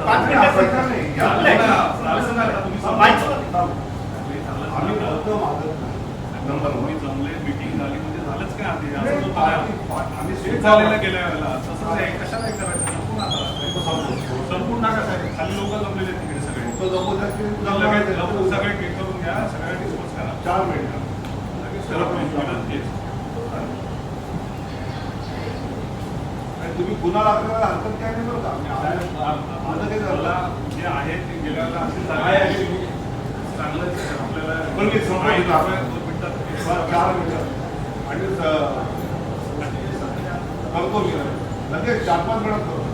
5 मिनिटं नाही आम्ही फक्त मागत नाही जमले मीटिंग झाली म्हणजे झालंच काय आधी आम्ही स्वीट झालेलं गेल्या वेळेला तसंच आहे कशाला हे करायचं संपूर्ण नका साहेब खाली लोक जमलेले तिकडे सगळे सगळे हे करून घ्या सगळ्या डिस्पोज करा 4 मिनिटं तुम्ही गुन्हा दाखवायला हरकत काय नाही बरं का माझं काही झालं जे आहे ते गेल्या वेळेला असे चांगलंच आपल्याला 2 मिनिटात 4 मिनिटं आणि करतो मी लगेच 4-5 मिनिटात करतो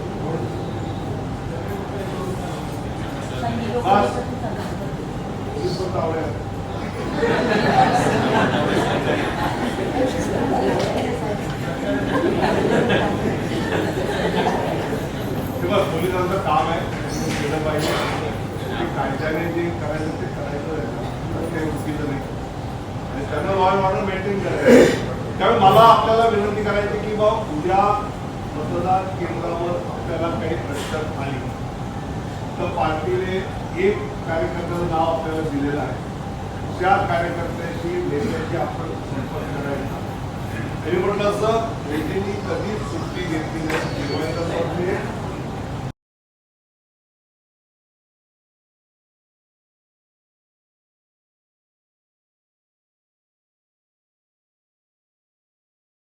बस आवडेल तेव्हा पोलिसांचं काम आहे केलं पाहिजे कायद्याने जे करायचं ते करायचं ते चुकीचं नाही आणि त्यांना लॉ अँड ऑर्डर मेंटेन करायचं. त्यामुळे मला आपल्याला विनंती करायची की बा उद्या मतदान केंद्रावर आपल्याला काही अडचण आली तर पार्टीने एक कार्यकर्त्याचं नाव आपल्याला दिलेलं आहे. त्या कार्यकर्त्याशी नेत्याशी आपण संपर्क करायचा. तरी म्हटलं असं नेत्यांनी कधीच सुट्टी घेतली नाही.